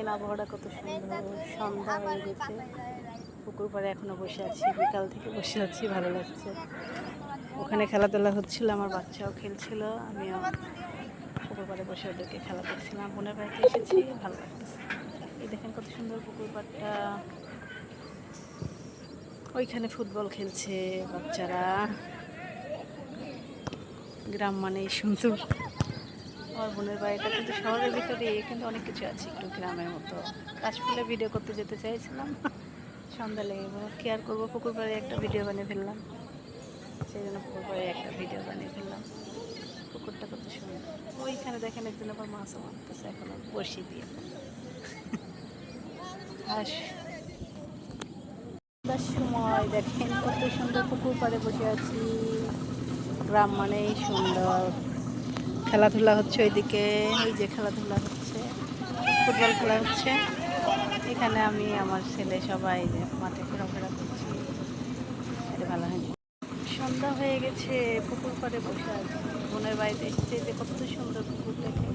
দেখেন আবহাওয়াটা কত সুন্দর, সন্ধ্যা হয়ে গেছে। পুকুর পাড়ে এখনো বসে আছি, বিকাল থেকে বসে আছি, ভালো লাগছে। ওখানে খেলাধুলা হচ্ছিল, আমার বাচ্চাও খেলছিল, আমিও পুকুর পাড়ে বসে ওদেরকে খেলা দেখছিলাম। বোনের বাড়িতে এসেছি, ভালো লাগতেছে। এই দেখেন কত সুন্দর পুকুর পাড়টা। ওইখানে ফুটবল খেলছে বাচ্চারা। গ্রাম মানেই সুন্দর। আমার বোনের বাড়িটা কিন্তু শহরের ভিতরে, কিন্তু অনেক কিছু আছে একটু গ্রামের মতো। কাশফুলে ভিডিও করতে যেতে চাইছিলাম, সন্ধ্যা লেগে গেল। কি আর করবো, পুকুর পাড়ে একটা ভিডিও বানিয়ে ফেললাম। সেই জন্য পুকুর পাড়ে একটা ভিডিও বানিয়ে ফেললাম। পুকুরটা কত সুন্দর। ওইখানে দেখেন একদিন আবার মাছও মারতেছে এখনো বসি দিয়ে। আর সন্ধ্যার সময় দেখেন কত সুন্দর পুকুর পাড়ে বসে আছি। গ্রাম মানেই সুন্দর। খেলাধুলা হচ্ছে ওইদিকে, ওই যে খেলাধুলা হচ্ছে, ফুটবল খেলা হচ্ছে। এখানে আমি আমার ছেলে সবাই মাঠে ঘোরাফেরা করছি। এটা ভালো হয়নি। সন্ধ্যা হয়ে গেছে, পুকুর পাড়ে বসে আছি। বোনের বাড়িতে এসেছে, যে কত সুন্দর পুকুর দেখে।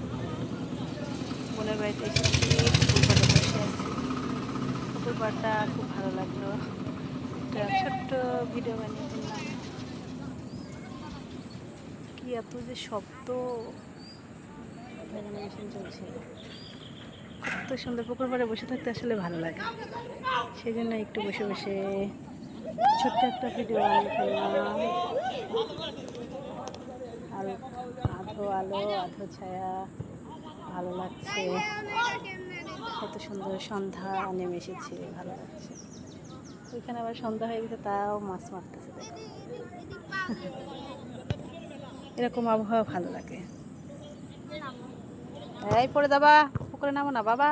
বোনের বাড়িতে এসেছি, পুকুর পাড়ে বসে আছি। পুকুর পাড়টা খুব ভালো লাগলো। একটা ছোট্ট ভিডিও বানিয়ে ফেললাম। কি এত যে শব্দ, এখানে মেশিন চলছে। কত সুন্দর, পুকুর পাড়ে বসে থাকতে আসলে ভালো লাগে। সেই জন্য একটু বসে বসে ছোট্ট একটা ভিডিও বানিয়ে ফেললাম। আর আধো আলো আধো ছায়া, ভালো লাগছে। কত সুন্দর সন্ধ্যা নেমে এসেছে, ভালো লাগছে। ওইখানে আবার সন্ধ্যা হয়ে গেছে, তাও মাছ মারতেছে দেখো। এরকম আবহাওয়া ভালো লাগে। এই পড়ে যাবা, পুকুরে নামো না বাবা।